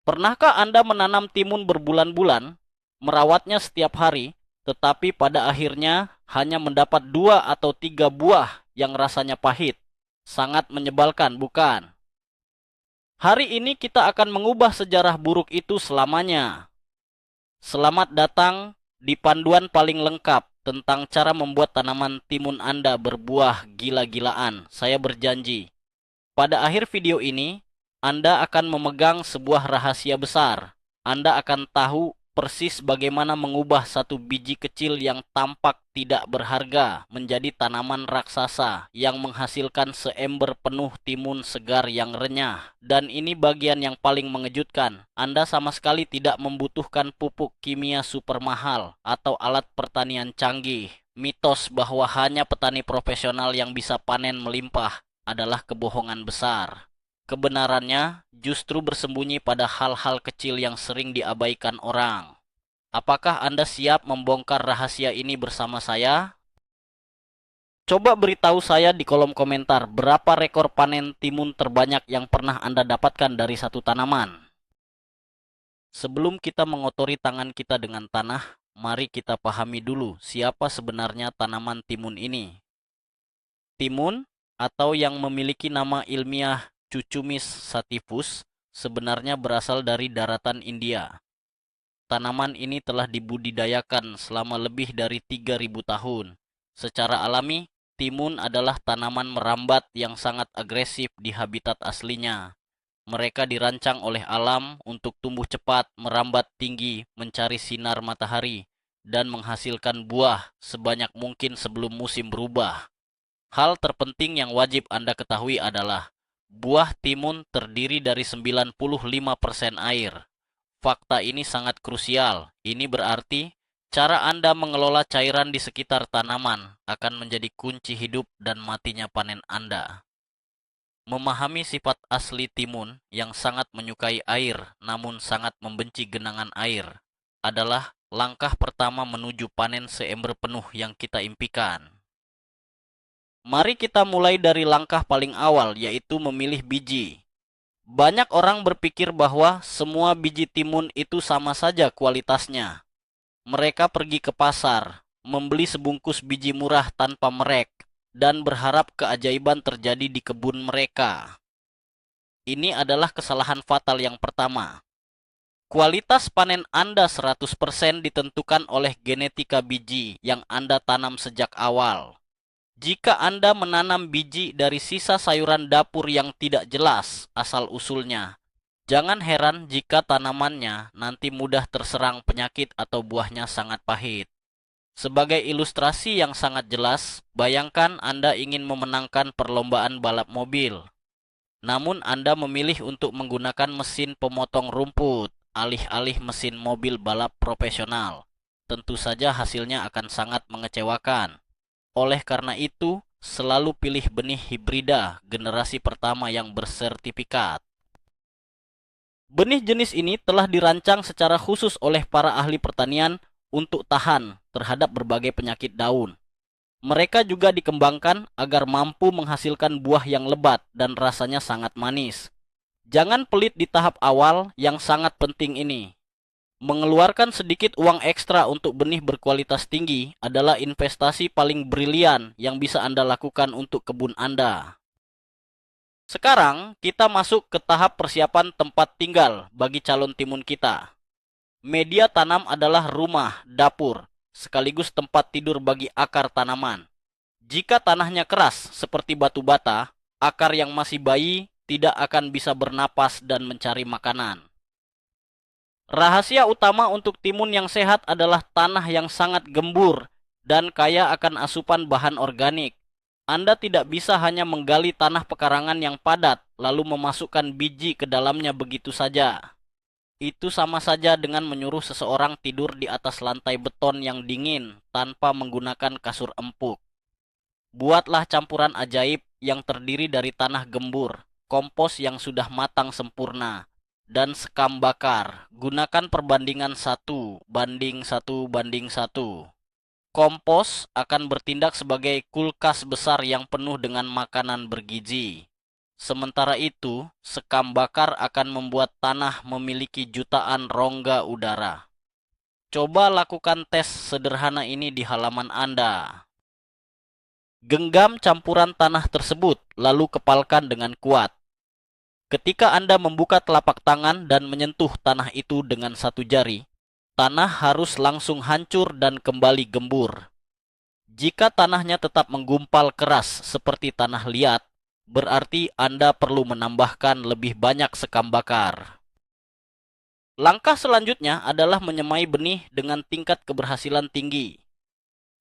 Pernahkah Anda menanam timun berbulan-bulan, merawatnya setiap hari, tetapi pada akhirnya hanya mendapat 2 atau 3 buah yang rasanya pahit? Sangat menyebalkan, bukan? Hari ini kita akan mengubah sejarah buruk itu selamanya. Selamat datang di panduan paling lengkap tentang cara membuat tanaman timun Anda berbuah gila-gilaan. Saya berjanji, pada akhir video ini, Anda akan memegang sebuah rahasia besar. Anda akan tahu persis bagaimana mengubah satu biji kecil yang tampak tidak berharga menjadi tanaman raksasa yang menghasilkan seember penuh timun segar yang renyah. Dan ini bagian yang paling mengejutkan. Anda sama sekali tidak membutuhkan pupuk kimia super mahal atau alat pertanian canggih. Mitos bahwa hanya petani profesional yang bisa panen melimpah adalah kebohongan besar. Kebenarannya justru bersembunyi pada hal-hal kecil yang sering diabaikan orang. Apakah Anda siap membongkar rahasia ini bersama saya? Coba beritahu saya di kolom komentar berapa rekor panen timun terbanyak yang pernah Anda dapatkan dari satu tanaman. Sebelum kita mengotori tangan kita dengan tanah, mari kita pahami dulu siapa sebenarnya tanaman timun ini. Timun, atau yang memiliki nama ilmiah Cucumis sativus, sebenarnya berasal dari daratan India. Tanaman ini telah dibudidayakan selama lebih dari 3.000 tahun. Secara alami, timun adalah tanaman merambat yang sangat agresif di habitat aslinya. Mereka dirancang oleh alam untuk tumbuh cepat, merambat tinggi, mencari sinar matahari, dan menghasilkan buah sebanyak mungkin sebelum musim berubah. Hal terpenting yang wajib Anda ketahui adalah buah timun terdiri dari 95% air. Fakta ini sangat krusial. Ini berarti cara Anda mengelola cairan di sekitar tanaman akan menjadi kunci hidup dan matinya panen Anda. Memahami sifat asli timun yang sangat menyukai air namun sangat membenci genangan air adalah langkah pertama menuju panen seember penuh yang kita impikan. Mari kita mulai dari langkah paling awal, yaitu memilih biji. Banyak orang berpikir bahwa semua biji timun itu sama saja kualitasnya. Mereka pergi ke pasar, membeli sebungkus biji murah tanpa merek, dan berharap keajaiban terjadi di kebun mereka. Ini adalah kesalahan fatal yang pertama. Kualitas panen Anda 100% ditentukan oleh genetika biji yang Anda tanam sejak awal. Jika Anda menanam biji dari sisa sayuran dapur yang tidak jelas asal-usulnya, jangan heran jika tanamannya nanti mudah terserang penyakit atau buahnya sangat pahit. Sebagai ilustrasi yang sangat jelas, bayangkan Anda ingin memenangkan perlombaan balap mobil. Namun Anda memilih untuk menggunakan mesin pemotong rumput, alih-alih mesin mobil balap profesional. Tentu saja hasilnya akan sangat mengecewakan. Oleh karena itu, selalu pilih benih hibrida generasi pertama yang bersertifikat. Benih jenis ini telah dirancang secara khusus oleh para ahli pertanian untuk tahan terhadap berbagai penyakit daun. Mereka juga dikembangkan agar mampu menghasilkan buah yang lebat dan rasanya sangat manis. Jangan pelit di tahap awal yang sangat penting ini. Mengeluarkan sedikit uang ekstra untuk benih berkualitas tinggi adalah investasi paling brilian yang bisa Anda lakukan untuk kebun Anda. Sekarang kita masuk ke tahap persiapan tempat tinggal bagi calon timun kita. Media tanam adalah rumah, dapur, sekaligus tempat tidur bagi akar tanaman. Jika tanahnya keras seperti batu bata, akar yang masih bayi tidak akan bisa bernapas dan mencari makanan. Rahasia utama untuk timun yang sehat adalah tanah yang sangat gembur dan kaya akan asupan bahan organik. Anda tidak bisa hanya menggali tanah pekarangan yang padat lalu memasukkan biji ke dalamnya begitu saja. Itu sama saja dengan menyuruh seseorang tidur di atas lantai beton yang dingin tanpa menggunakan kasur empuk. Buatlah campuran ajaib yang terdiri dari tanah gembur, kompos yang sudah matang sempurna, dan sekam bakar. Gunakan perbandingan 1:1:1. Kompos akan bertindak sebagai kulkas besar yang penuh dengan makanan bergizi. Sementara itu, sekam bakar akan membuat tanah memiliki jutaan rongga udara. Coba lakukan tes sederhana ini di halaman Anda. Genggam campuran tanah tersebut, lalu kepalkan dengan kuat. Ketika Anda membuka telapak tangan dan menyentuh tanah itu dengan satu jari, tanah harus langsung hancur dan kembali gembur. Jika tanahnya tetap menggumpal keras seperti tanah liat, berarti Anda perlu menambahkan lebih banyak sekam bakar. Langkah selanjutnya adalah menyemai benih dengan tingkat keberhasilan tinggi.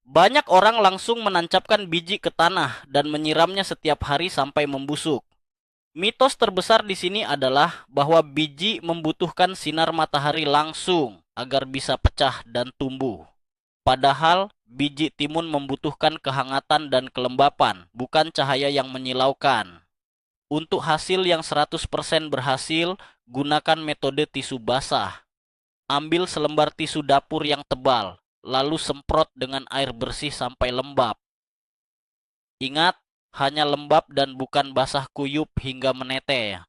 Banyak orang langsung menancapkan biji ke tanah dan menyiramnya setiap hari sampai membusuk. Mitos terbesar di sini adalah bahwa biji membutuhkan sinar matahari langsung agar bisa pecah dan tumbuh. Padahal, biji timun membutuhkan kehangatan dan kelembapan, bukan cahaya yang menyilaukan. Untuk hasil yang 100% berhasil, gunakan metode tisu basah. Ambil selembar tisu dapur yang tebal, lalu semprot dengan air bersih sampai lembab. Ingat, hanya lembab dan bukan basah kuyup hingga menetes.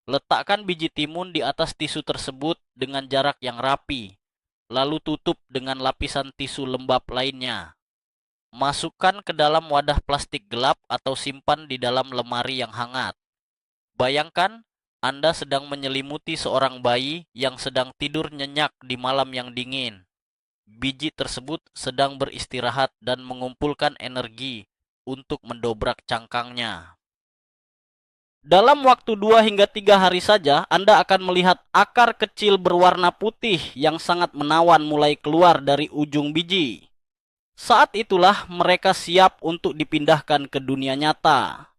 Letakkan biji timun di atas tisu tersebut dengan jarak yang rapi, lalu tutup dengan lapisan tisu lembab lainnya. Masukkan ke dalam wadah plastik gelap atau simpan di dalam lemari yang hangat. Bayangkan Anda sedang menyelimuti seorang bayi yang sedang tidur nyenyak di malam yang dingin. Biji tersebut sedang beristirahat dan mengumpulkan energi untuk mendobrak cangkangnya. Dalam waktu 2 hingga 3 hari saja, Anda akan melihat akar kecil berwarna putih yang sangat menawan mulai keluar dari ujung biji. Saat itulah mereka siap untuk dipindahkan ke dunia nyata.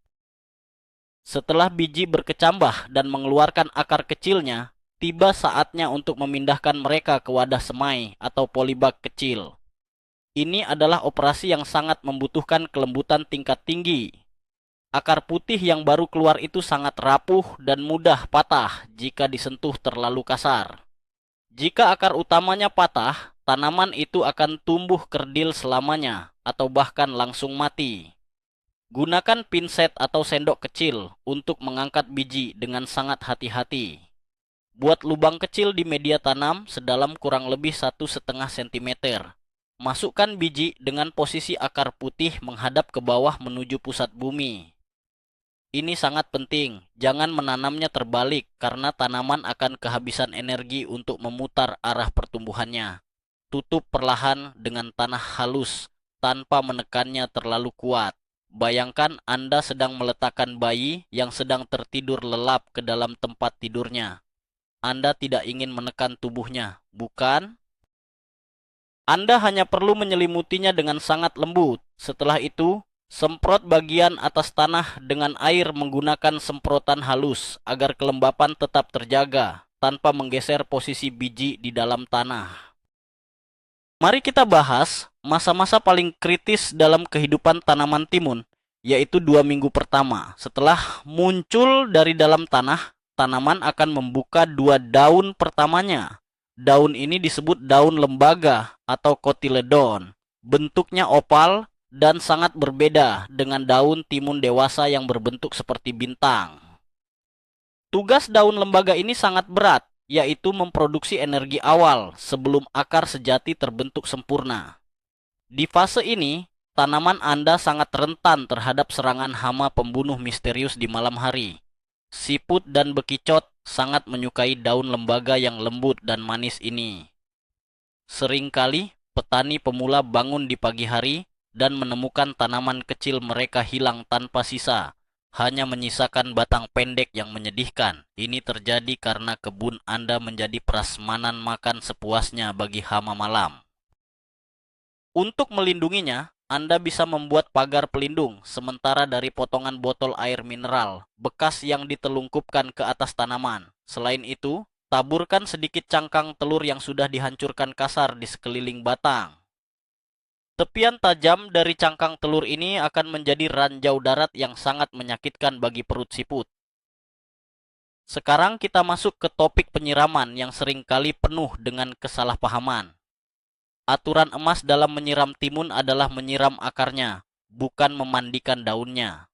Setelah biji berkecambah dan mengeluarkan akar kecilnya, tiba saatnya untuk memindahkan mereka ke wadah semai atau polybag kecil. Ini adalah operasi yang sangat membutuhkan kelembutan tingkat tinggi. Akar putih yang baru keluar itu sangat rapuh dan mudah patah jika disentuh terlalu kasar. Jika akar utamanya patah, tanaman itu akan tumbuh kerdil selamanya atau bahkan langsung mati. Gunakan pinset atau sendok kecil untuk mengangkat biji dengan sangat hati-hati. Buat lubang kecil di media tanam sedalam kurang lebih 1,5 cm. Masukkan biji dengan posisi akar putih menghadap ke bawah menuju pusat bumi. Ini sangat penting, jangan menanamnya terbalik karena tanaman akan kehabisan energi untuk memutar arah pertumbuhannya. Tutup perlahan dengan tanah halus tanpa menekannya terlalu kuat. Bayangkan Anda sedang meletakkan bayi yang sedang tertidur lelap ke dalam tempat tidurnya. Anda tidak ingin menekan tubuhnya, bukan? Anda hanya perlu menyelimutinya dengan sangat lembut. Setelah itu, semprot bagian atas tanah dengan air menggunakan semprotan halus agar kelembapan tetap terjaga tanpa menggeser posisi biji di dalam tanah. Mari kita bahas masa-masa paling kritis dalam kehidupan tanaman timun, yaitu 2 minggu pertama. Setelah muncul dari dalam tanah, tanaman akan membuka 2 daun pertamanya. Daun ini disebut daun lembaga atau kotiledon. Bentuknya opal dan sangat berbeda dengan daun timun dewasa yang berbentuk seperti bintang. Tugas daun lembaga ini sangat berat, yaitu memproduksi energi awal sebelum akar sejati terbentuk sempurna. Di fase ini, tanaman Anda sangat rentan terhadap serangan hama pembunuh misterius di malam hari. Siput dan bekicot sangat menyukai daun lembaga yang lembut dan manis ini. Seringkali, petani pemula bangun di pagi hari dan menemukan tanaman kecil mereka hilang tanpa sisa. Hanya menyisakan batang pendek yang menyedihkan. Ini terjadi karena kebun Anda menjadi prasmanan makan sepuasnya bagi hama malam. Untuk melindunginya, Anda bisa membuat pagar pelindung sementara dari potongan botol air mineral bekas yang ditelungkupkan ke atas tanaman. Selain itu, taburkan sedikit cangkang telur yang sudah dihancurkan kasar di sekeliling batang. Tepian tajam dari cangkang telur ini akan menjadi ranjau darat yang sangat menyakitkan bagi perut siput. Sekarang kita masuk ke topik penyiraman yang seringkali penuh dengan kesalahpahaman. Aturan emas dalam menyiram timun adalah menyiram akarnya, bukan memandikan daunnya.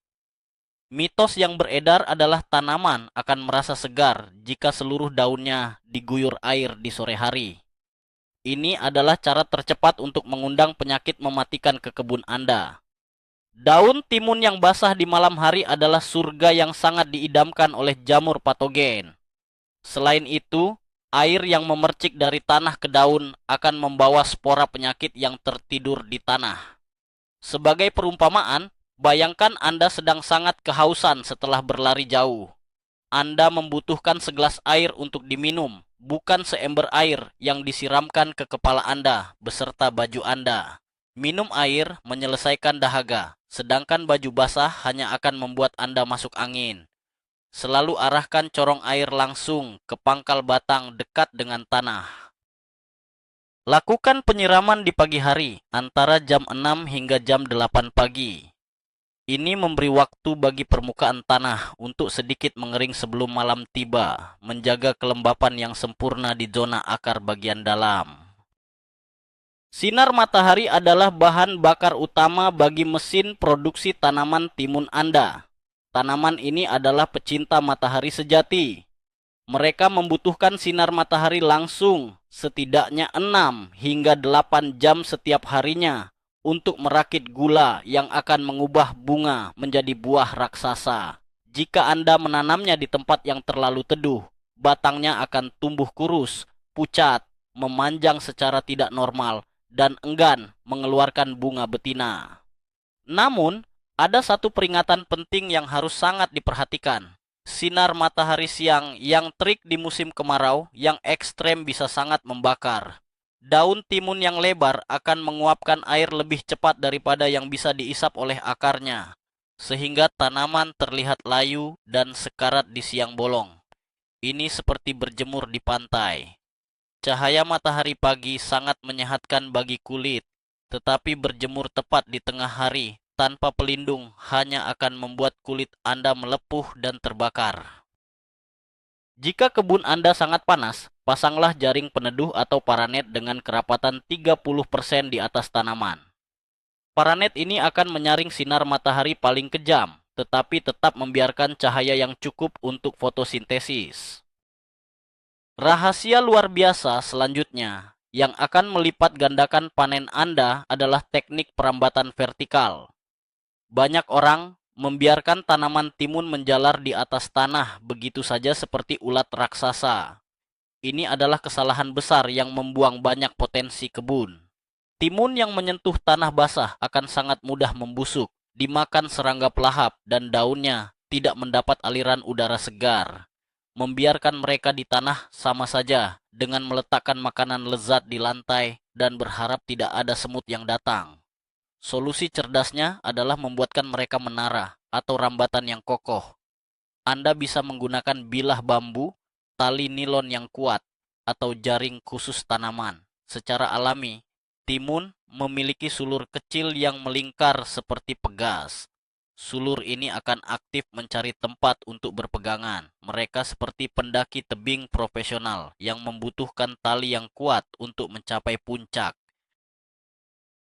Mitos yang beredar adalah tanaman akan merasa segar jika seluruh daunnya diguyur air di sore hari. Ini adalah cara tercepat untuk mengundang penyakit mematikan ke kebun Anda. Daun timun yang basah di malam hari adalah surga yang sangat diidamkan oleh jamur patogen. Selain itu, air yang memercik dari tanah ke daun akan membawa spora penyakit yang tertidur di tanah. Sebagai perumpamaan, bayangkan Anda sedang sangat kehausan setelah berlari jauh. Anda membutuhkan segelas air untuk diminum, bukan seember air yang disiramkan ke kepala Anda beserta baju Anda. Minum air menyelesaikan dahaga, sedangkan baju basah hanya akan membuat Anda masuk angin. Selalu arahkan corong air langsung ke pangkal batang dekat dengan tanah. Lakukan penyiraman di pagi hari antara jam 6 hingga jam 8 pagi. Ini memberi waktu bagi permukaan tanah untuk sedikit mengering sebelum malam tiba, menjaga kelembapan yang sempurna di zona akar bagian dalam. Sinar matahari adalah bahan bakar utama bagi mesin produksi tanaman timun Anda. Tanaman ini adalah pecinta matahari sejati. Mereka membutuhkan sinar matahari langsung setidaknya 6 hingga 8 jam setiap harinya untuk merakit gula yang akan mengubah bunga menjadi buah raksasa. Jika Anda menanamnya di tempat yang terlalu teduh, batangnya akan tumbuh kurus, pucat, memanjang secara tidak normal, dan enggan mengeluarkan bunga betina. Namun, ada satu peringatan penting yang harus sangat diperhatikan. Sinar matahari siang yang terik di musim kemarau yang ekstrem bisa sangat membakar. Daun timun yang lebar akan menguapkan air lebih cepat daripada yang bisa diisap oleh akarnya, sehingga tanaman terlihat layu dan sekarat di siang bolong. Ini seperti berjemur di pantai. Cahaya matahari pagi sangat menyehatkan bagi kulit, tetapi berjemur tepat di tengah hari tanpa pelindung hanya akan membuat kulit Anda melepuh dan terbakar. Jika kebun Anda sangat panas, pasanglah jaring peneduh atau paranet dengan kerapatan 30% di atas tanaman. Paranet ini akan menyaring sinar matahari paling kejam, tetapi tetap membiarkan cahaya yang cukup untuk fotosintesis. Rahasia luar biasa selanjutnya yang akan melipat gandakan panen Anda adalah teknik perambatan vertikal. Banyak orang membiarkan tanaman timun menjalar di atas tanah begitu saja seperti ulat raksasa. Ini adalah kesalahan besar yang membuang banyak potensi kebun. Timun yang menyentuh tanah basah akan sangat mudah membusuk, dimakan serangga pelahap, dan daunnya tidak mendapat aliran udara segar. Membiarkan mereka di tanah sama saja dengan meletakkan makanan lezat di lantai dan berharap tidak ada semut yang datang. Solusi cerdasnya adalah membuatkan mereka menara atau rambatan yang kokoh. Anda bisa menggunakan bilah bambu, tali nilon yang kuat, atau jaring khusus tanaman. Secara alami, timun memiliki sulur kecil yang melingkar seperti pegas. Sulur ini akan aktif mencari tempat untuk berpegangan. Mereka seperti pendaki tebing profesional yang membutuhkan tali yang kuat untuk mencapai puncak.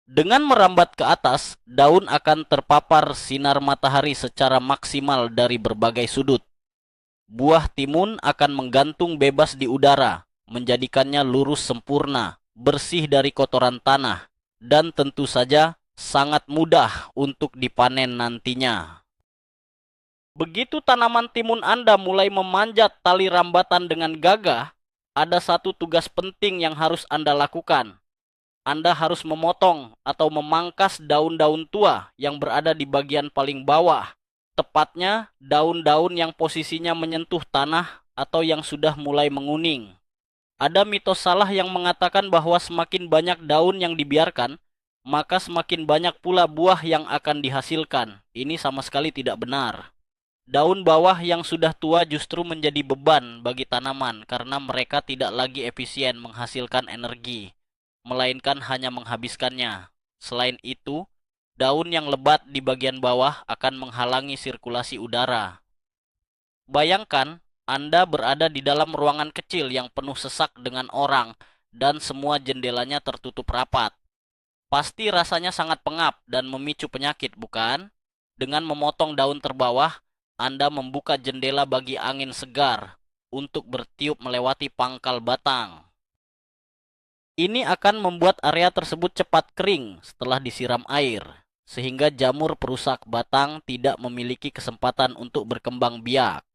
Dengan merambat ke atas, daun akan terpapar sinar matahari secara maksimal dari berbagai sudut. Buah timun akan menggantung bebas di udara, menjadikannya lurus sempurna, bersih dari kotoran tanah, dan tentu saja sangat mudah untuk dipanen nantinya. Begitu tanaman timun Anda mulai memanjat tali rambatan dengan gagah, ada satu tugas penting yang harus Anda lakukan. Anda harus memotong atau memangkas daun-daun tua yang berada di bagian paling bawah, tepatnya daun-daun yang posisinya menyentuh tanah atau yang sudah mulai menguning. Ada mitos salah yang mengatakan bahwa semakin banyak daun yang dibiarkan, maka semakin banyak pula buah yang akan dihasilkan. Ini sama sekali tidak benar. Daun bawah yang sudah tua justru menjadi beban bagi tanaman karena mereka tidak lagi efisien menghasilkan energi, melainkan hanya menghabiskannya. Selain itu, daun yang lebat di bagian bawah akan menghalangi sirkulasi udara. Bayangkan, Anda berada di dalam ruangan kecil yang penuh sesak dengan orang dan semua jendelanya tertutup rapat. Pasti rasanya sangat pengap dan memicu penyakit, bukan? Dengan memotong daun terbawah, Anda membuka jendela bagi angin segar untuk bertiup melewati pangkal batang. Ini akan membuat area tersebut cepat kering setelah disiram air, sehingga jamur perusak batang tidak memiliki kesempatan untuk berkembang biak.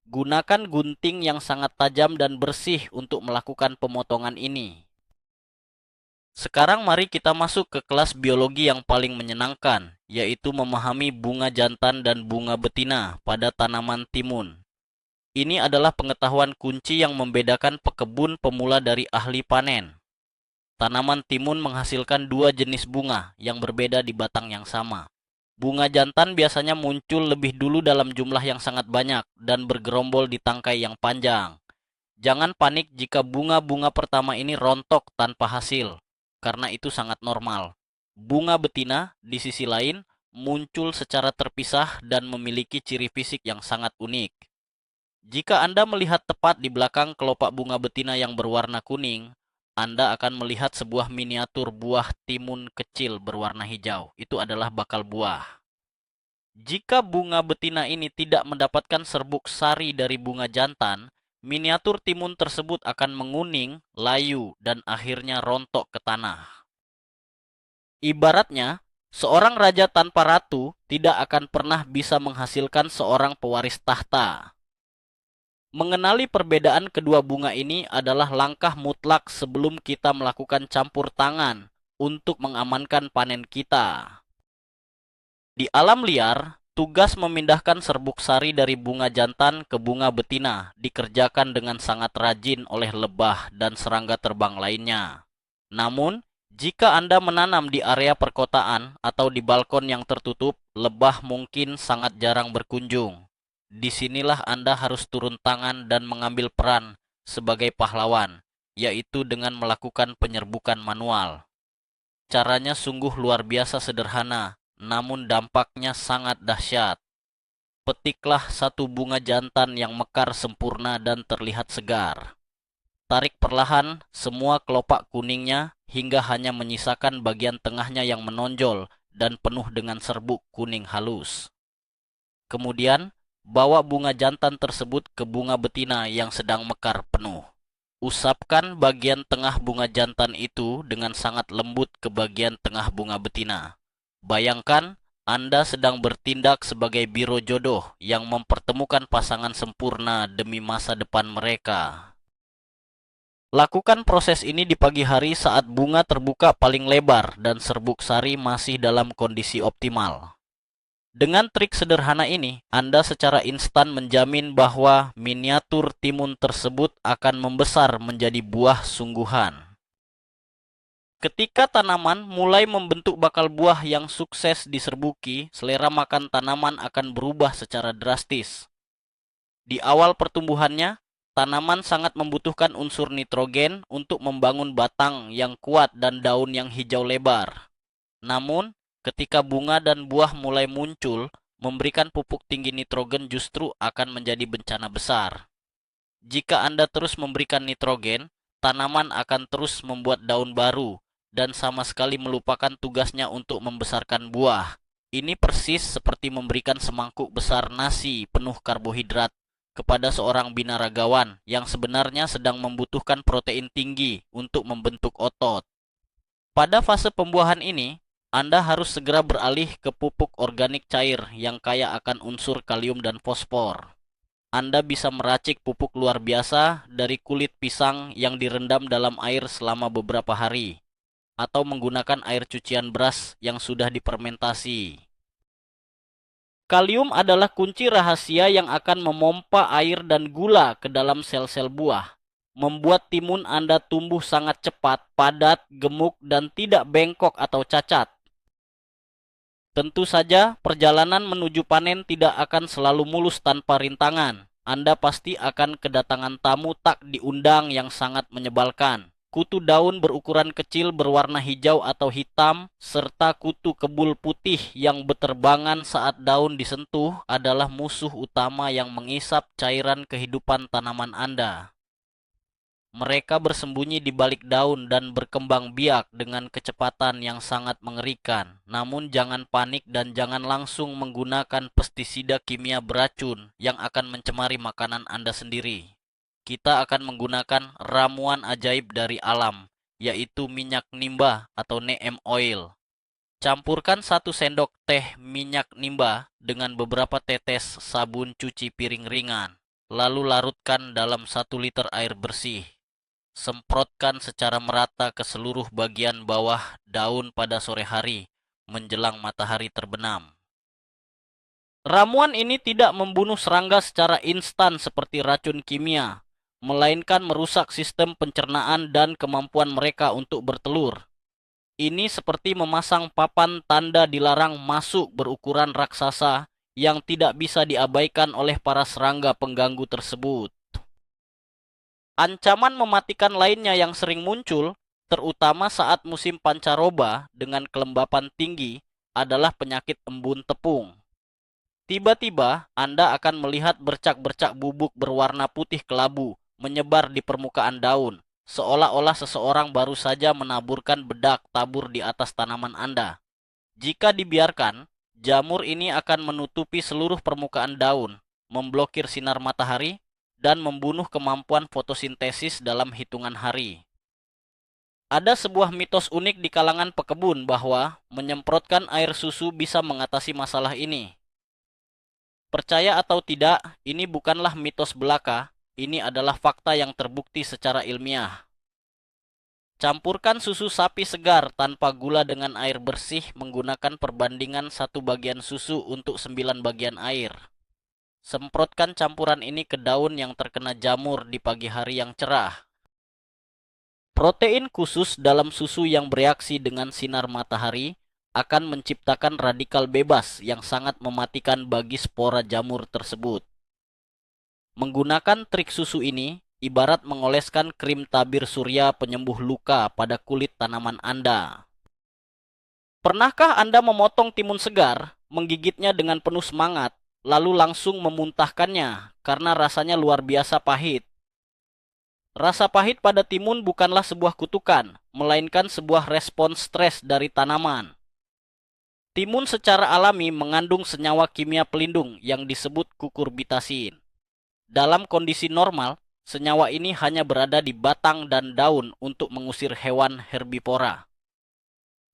Gunakan gunting yang sangat tajam dan bersih untuk melakukan pemotongan ini. Sekarang mari kita masuk ke kelas biologi yang paling menyenangkan, yaitu memahami bunga jantan dan bunga betina pada tanaman timun. Ini adalah pengetahuan kunci yang membedakan pekebun pemula dari ahli panen. Tanaman timun menghasilkan dua jenis bunga yang berbeda di batang yang sama. Bunga jantan biasanya muncul lebih dulu dalam jumlah yang sangat banyak dan bergerombol di tangkai yang panjang. Jangan panik jika bunga-bunga pertama ini rontok tanpa hasil, karena itu sangat normal. Bunga betina, di sisi lain, muncul secara terpisah dan memiliki ciri fisik yang sangat unik. Jika Anda melihat tepat di belakang kelopak bunga betina yang berwarna kuning, Anda akan melihat sebuah miniatur buah timun kecil berwarna hijau. Itu adalah bakal buah. Jika bunga betina ini tidak mendapatkan serbuk sari dari bunga jantan, miniatur timun tersebut akan menguning, layu, dan akhirnya rontok ke tanah. Ibaratnya, seorang raja tanpa ratu tidak akan pernah bisa menghasilkan seorang pewaris tahta. Mengenali perbedaan kedua bunga ini adalah langkah mutlak sebelum kita melakukan campur tangan untuk mengamankan panen kita. Di alam liar, tugas memindahkan serbuk sari dari bunga jantan ke bunga betina dikerjakan dengan sangat rajin oleh lebah dan serangga terbang lainnya. Namun, jika Anda menanam di area perkotaan atau di balkon yang tertutup, lebah mungkin sangat jarang berkunjung. Disinilah Anda harus turun tangan dan mengambil peran sebagai pahlawan, yaitu dengan melakukan penyerbukan manual. Caranya sungguh luar biasa sederhana, namun dampaknya sangat dahsyat. Petiklah satu bunga jantan yang mekar sempurna dan terlihat segar. Tarik perlahan semua kelopak kuningnya hingga hanya menyisakan bagian tengahnya yang menonjol dan penuh dengan serbuk kuning halus. Kemudian, bawa bunga jantan tersebut ke bunga betina yang sedang mekar penuh. Usapkan bagian tengah bunga jantan itu dengan sangat lembut ke bagian tengah bunga betina. Bayangkan, Anda sedang bertindak sebagai biro jodoh yang mempertemukan pasangan sempurna demi masa depan mereka. Lakukan proses ini di pagi hari saat bunga terbuka paling lebar dan serbuk sari masih dalam kondisi optimal. Dengan trik sederhana ini, Anda secara instan menjamin bahwa miniatur timun tersebut akan membesar menjadi buah sungguhan. Ketika tanaman mulai membentuk bakal buah yang sukses diserbuki, selera makan tanaman akan berubah secara drastis. Di awal pertumbuhannya, tanaman sangat membutuhkan unsur nitrogen untuk membangun batang yang kuat dan daun yang hijau lebar. Namun, ketika bunga dan buah mulai muncul, memberikan pupuk tinggi nitrogen justru akan menjadi bencana besar. Jika Anda terus memberikan nitrogen, tanaman akan terus membuat daun baru dan sama sekali melupakan tugasnya untuk membesarkan buah. Ini persis seperti memberikan semangkuk besar nasi penuh karbohidrat kepada seorang binaragawan yang sebenarnya sedang membutuhkan protein tinggi untuk membentuk otot. Pada fase pembuahan ini, Anda harus segera beralih ke pupuk organik cair yang kaya akan unsur kalium dan fosfor. Anda bisa meracik pupuk luar biasa dari kulit pisang yang direndam dalam air selama beberapa hari, atau menggunakan air cucian beras yang sudah difermentasi. Kalium adalah kunci rahasia yang akan memompa air dan gula ke dalam sel-sel buah, membuat timun Anda tumbuh sangat cepat, padat, gemuk, dan tidak bengkok atau cacat. Tentu saja, perjalanan menuju panen tidak akan selalu mulus tanpa rintangan. Anda pasti akan kedatangan tamu tak diundang yang sangat menyebalkan. Kutu daun berukuran kecil berwarna hijau atau hitam, serta kutu kebul putih yang beterbangan saat daun disentuh adalah musuh utama yang mengisap cairan kehidupan tanaman Anda. Mereka bersembunyi di balik daun dan berkembang biak dengan kecepatan yang sangat mengerikan. Namun jangan panik dan jangan langsung menggunakan pestisida kimia beracun yang akan mencemari makanan Anda sendiri. Kita akan menggunakan ramuan ajaib dari alam, yaitu minyak nimba atau neem oil. Campurkan 1 sendok teh minyak nimba dengan beberapa tetes sabun cuci piring ringan. Lalu larutkan dalam 1 liter air bersih. Semprotkan secara merata ke seluruh bagian bawah daun pada sore hari menjelang matahari terbenam. Ramuan ini tidak membunuh serangga secara instan seperti racun kimia, melainkan merusak sistem pencernaan dan kemampuan mereka untuk bertelur. Ini seperti memasang papan tanda dilarang masuk berukuran raksasa yang tidak bisa diabaikan oleh para serangga pengganggu tersebut. Ancaman mematikan lainnya yang sering muncul, terutama saat musim pancaroba dengan kelembapan tinggi, adalah penyakit embun tepung. Tiba-tiba, Anda akan melihat bercak-bercak bubuk berwarna putih kelabu menyebar di permukaan daun, seolah-olah seseorang baru saja menaburkan bedak tabur di atas tanaman Anda. Jika dibiarkan, jamur ini akan menutupi seluruh permukaan daun, memblokir sinar matahari, dan membunuh kemampuan fotosintesis dalam hitungan hari. Ada sebuah mitos unik di kalangan pekebun bahwa menyemprotkan air susu bisa mengatasi masalah ini. Percaya atau tidak, ini bukanlah mitos belaka, ini adalah fakta yang terbukti secara ilmiah. Campurkan susu sapi segar tanpa gula dengan air bersih menggunakan perbandingan 1 bagian susu untuk 9 bagian air. Semprotkan campuran ini ke daun yang terkena jamur di pagi hari yang cerah. Protein khusus dalam susu yang bereaksi dengan sinar matahari akan menciptakan radikal bebas yang sangat mematikan bagi spora jamur tersebut. Menggunakan trik susu ini ibarat mengoleskan krim tabir surya penyembuh luka pada kulit tanaman Anda. Pernahkah Anda memotong timun segar, menggigitnya dengan penuh semangat, lalu langsung memuntahkannya karena rasanya luar biasa pahit? Rasa pahit pada timun bukanlah sebuah kutukan, melainkan sebuah respon stres dari tanaman. Timun secara alami mengandung senyawa kimia pelindung yang disebut kukurbitasin. Dalam kondisi normal, senyawa ini hanya berada di batang dan daun untuk mengusir hewan herbivora.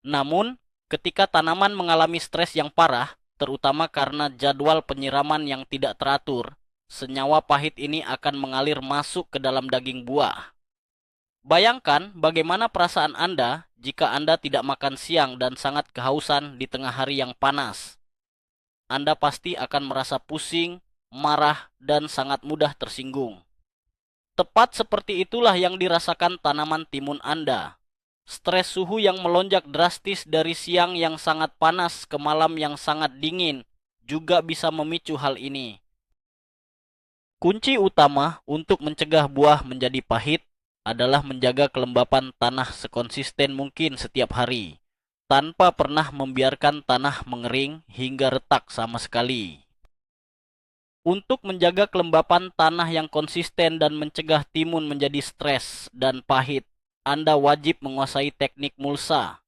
Namun, ketika tanaman mengalami stres yang parah, terutama karena jadwal penyiraman yang tidak teratur, senyawa pahit ini akan mengalir masuk ke dalam daging buah. Bayangkan bagaimana perasaan Anda jika Anda tidak makan siang dan sangat kehausan di tengah hari yang panas. Anda pasti akan merasa pusing, marah, dan sangat mudah tersinggung. Tepat seperti itulah yang dirasakan tanaman timun Anda. Stres suhu yang melonjak drastis dari siang yang sangat panas ke malam yang sangat dingin juga bisa memicu hal ini. Kunci utama untuk mencegah buah menjadi pahit adalah menjaga kelembapan tanah sekonsisten mungkin setiap hari, tanpa pernah membiarkan tanah mengering hingga retak sama sekali. Untuk menjaga kelembapan tanah yang konsisten dan mencegah timun menjadi stres dan pahit, Anda wajib menguasai teknik mulsa.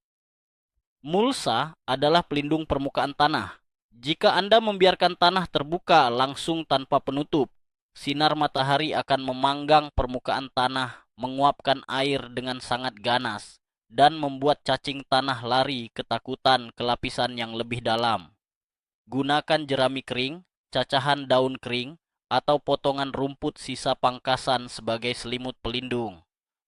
Mulsa adalah pelindung permukaan tanah. Jika Anda membiarkan tanah terbuka langsung tanpa penutup, sinar matahari akan memanggang permukaan tanah, menguapkan air dengan sangat ganas, dan membuat cacing tanah lari ketakutan ke lapisan yang lebih dalam. Gunakan jerami kering, cacahan daun kering, atau potongan rumput sisa pangkasan sebagai selimut pelindung.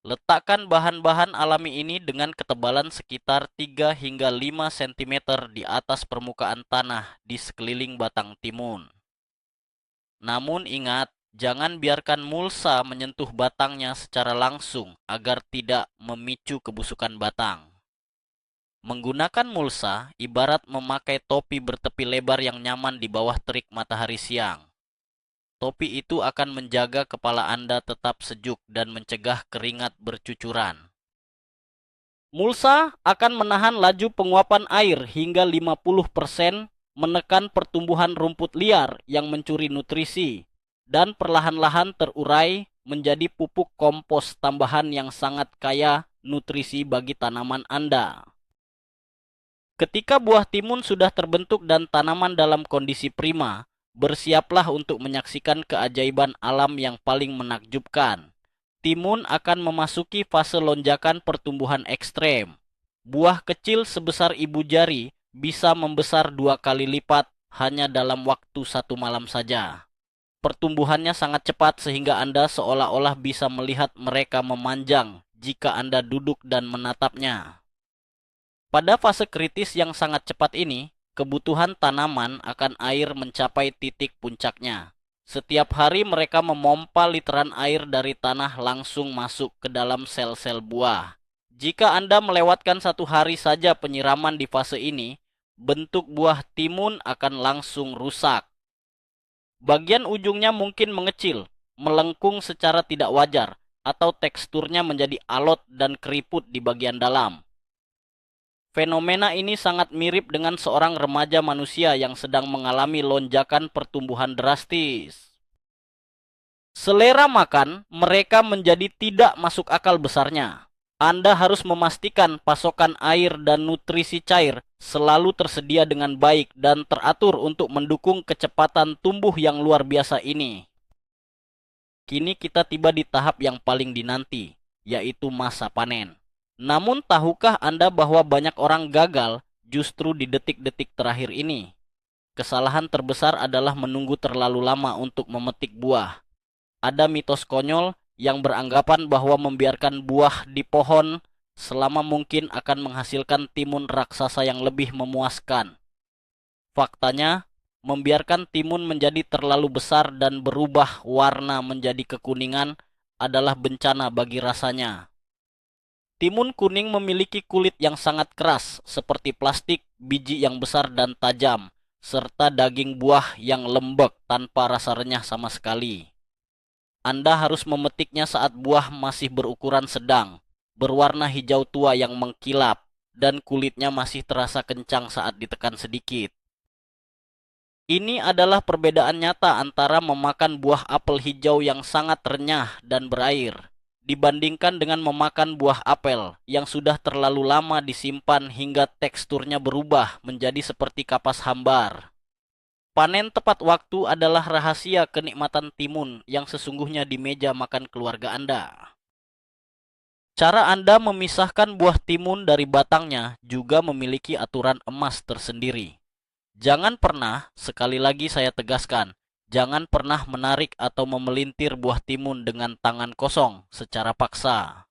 Letakkan bahan-bahan alami ini dengan ketebalan sekitar 3 hingga 5 cm di atas permukaan tanah di sekeliling batang timun. Namun ingat, jangan biarkan mulsa menyentuh batangnya secara langsung agar tidak memicu kebusukan batang. Menggunakan mulsa ibarat memakai topi bertepi lebar yang nyaman di bawah terik matahari siang. Topi itu akan menjaga kepala Anda tetap sejuk dan mencegah keringat bercucuran. Mulsa akan menahan laju penguapan air hingga 50%, menekan pertumbuhan rumput liar yang mencuri nutrisi, dan perlahan-lahan terurai menjadi pupuk kompos tambahan yang sangat kaya nutrisi bagi tanaman Anda. Ketika buah timun sudah terbentuk dan tanaman dalam kondisi prima, bersiaplah untuk menyaksikan keajaiban alam yang paling menakjubkan. Timun akan memasuki fase lonjakan pertumbuhan ekstrem. Buah kecil sebesar ibu jari bisa membesar 2 kali lipat hanya dalam waktu 1 malam saja. Pertumbuhannya sangat cepat sehingga Anda seolah-olah bisa melihat mereka memanjang jika Anda duduk dan menatapnya. Pada fase kritis yang sangat cepat ini, kebutuhan tanaman akan air mencapai titik puncaknya. Setiap hari mereka memompa literan air dari tanah langsung masuk ke dalam sel-sel buah. Jika Anda melewatkan 1 hari saja penyiraman di fase ini, bentuk buah timun akan langsung rusak. Bagian ujungnya mungkin mengecil, melengkung secara tidak wajar, atau teksturnya menjadi alot dan keriput di bagian dalam. Fenomena ini sangat mirip dengan seorang remaja manusia yang sedang mengalami lonjakan pertumbuhan drastis. Selera makan mereka menjadi tidak masuk akal besarnya. Anda harus memastikan pasokan air dan nutrisi cair selalu tersedia dengan baik dan teratur untuk mendukung kecepatan tumbuh yang luar biasa ini. Kini kita tiba di tahap yang paling dinanti, yaitu masa panen. Namun tahukah Anda bahwa banyak orang gagal justru di detik-detik terakhir ini? Kesalahan terbesar adalah menunggu terlalu lama untuk memetik buah. Ada mitos konyol yang beranggapan bahwa membiarkan buah di pohon selama mungkin akan menghasilkan timun raksasa yang lebih memuaskan. Faktanya, membiarkan timun menjadi terlalu besar dan berubah warna menjadi kekuningan adalah bencana bagi rasanya. Timun kuning memiliki kulit yang sangat keras, seperti plastik, biji yang besar dan tajam, serta daging buah yang lembek tanpa rasa renyah sama sekali. Anda harus memetiknya saat buah masih berukuran sedang, berwarna hijau tua yang mengkilap, dan kulitnya masih terasa kencang saat ditekan sedikit. Ini adalah perbedaan nyata antara memakan buah apel hijau yang sangat renyah dan berair, dibandingkan dengan memakan buah apel yang sudah terlalu lama disimpan hingga teksturnya berubah menjadi seperti kapas hambar. Panen tepat waktu adalah rahasia kenikmatan timun yang sesungguhnya di meja makan keluarga Anda. Cara Anda memisahkan buah timun dari batangnya juga memiliki aturan emas tersendiri. Jangan pernah, sekali lagi saya tegaskan, jangan pernah menarik atau memelintir buah timun dengan tangan kosong secara paksa.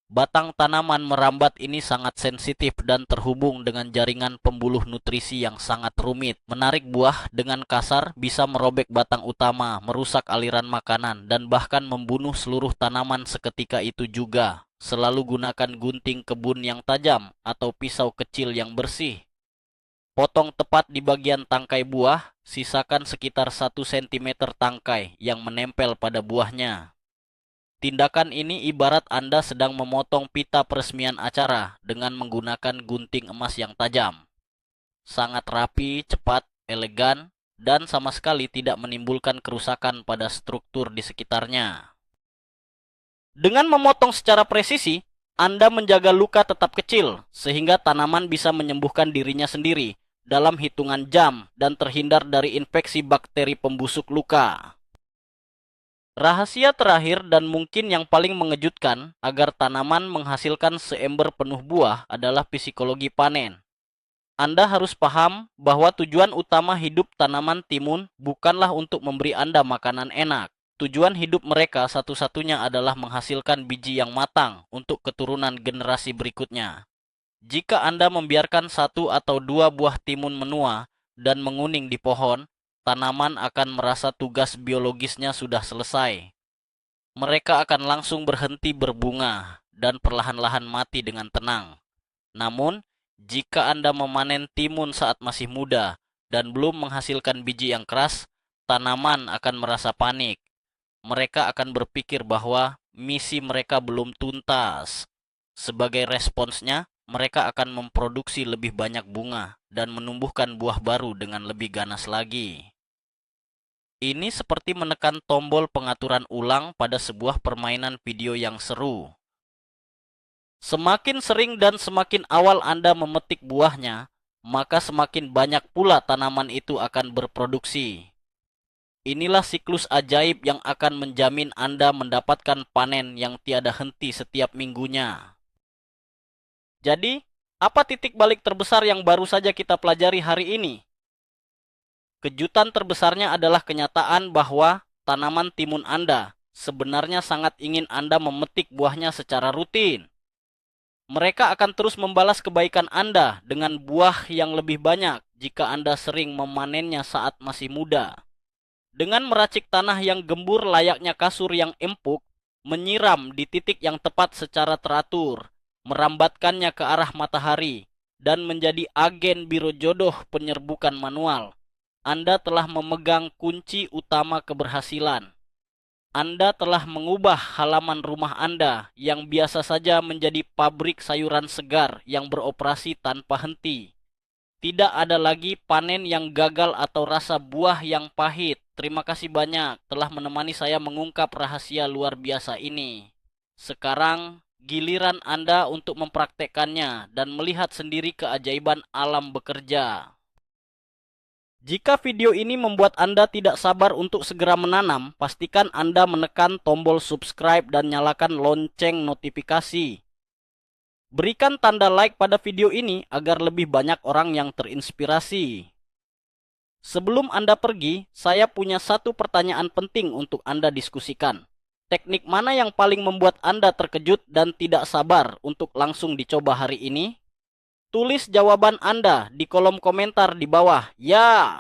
Batang tanaman merambat ini sangat sensitif dan terhubung dengan jaringan pembuluh nutrisi yang sangat rumit. Menarik buah dengan kasar bisa merobek batang utama, merusak aliran makanan, dan bahkan membunuh seluruh tanaman seketika itu juga. Selalu gunakan gunting kebun yang tajam atau pisau kecil yang bersih. Potong tepat di bagian tangkai buah, sisakan sekitar 1 cm tangkai yang menempel pada buahnya. Tindakan ini ibarat Anda sedang memotong pita peresmian acara dengan menggunakan gunting emas yang tajam. Sangat rapi, cepat, elegan, dan sama sekali tidak menimbulkan kerusakan pada struktur di sekitarnya. Dengan memotong secara presisi, Anda menjaga luka tetap kecil, sehingga tanaman bisa menyembuhkan dirinya sendiri dalam hitungan jam dan terhindar dari infeksi bakteri pembusuk luka. Rahasia terakhir dan mungkin yang paling mengejutkan agar tanaman menghasilkan seember penuh buah adalah psikologi panen. Anda harus paham bahwa tujuan utama hidup tanaman timun bukanlah untuk memberi Anda makanan enak. Tujuan hidup mereka satu-satunya adalah menghasilkan biji yang matang untuk keturunan generasi berikutnya. Jika Anda membiarkan 1 atau 2 buah timun menua dan menguning di pohon, tanaman akan merasa tugas biologisnya sudah selesai. Mereka akan langsung berhenti berbunga dan perlahan-lahan mati dengan tenang. Namun, jika Anda memanen timun saat masih muda dan belum menghasilkan biji yang keras, tanaman akan merasa panik. Mereka akan berpikir bahwa misi mereka belum tuntas. Sebagai responsnya, mereka akan memproduksi lebih banyak bunga dan menumbuhkan buah baru dengan lebih ganas lagi. Ini seperti menekan tombol pengaturan ulang pada sebuah permainan video yang seru. Semakin sering dan semakin awal Anda memetik buahnya, maka semakin banyak pula tanaman itu akan berproduksi. Inilah siklus ajaib yang akan menjamin Anda mendapatkan panen yang tiada henti setiap minggunya. Jadi, apa titik balik terbesar yang baru saja kita pelajari hari ini? Kejutan terbesarnya adalah kenyataan bahwa tanaman timun Anda sebenarnya sangat ingin Anda memetik buahnya secara rutin. Mereka akan terus membalas kebaikan Anda dengan buah yang lebih banyak jika Anda sering memanennya saat masih muda. Dengan meracik tanah yang gembur layaknya kasur yang empuk, menyiram di titik yang tepat secara teratur, merambatkannya ke arah matahari, dan menjadi agen biro jodoh penyerbukan manual, Anda telah memegang kunci utama keberhasilan. Anda telah mengubah halaman rumah Anda yang biasa saja menjadi pabrik sayuran segar yang beroperasi tanpa henti. Tidak ada lagi panen yang gagal atau rasa buah yang pahit. Terima kasih banyak telah menemani saya mengungkap rahasia luar biasa ini. Sekarang giliran Anda untuk mempraktekkannya dan melihat sendiri keajaiban alam bekerja. Jika video ini membuat Anda tidak sabar untuk segera menanam, pastikan Anda menekan tombol subscribe dan nyalakan lonceng notifikasi. Berikan tanda like pada video ini agar lebih banyak orang yang terinspirasi. Sebelum Anda pergi, saya punya satu pertanyaan penting untuk Anda diskusikan. Teknik mana yang paling membuat Anda terkejut dan tidak sabar untuk langsung dicoba hari ini? Tulis jawaban Anda di kolom komentar di bawah. Ya!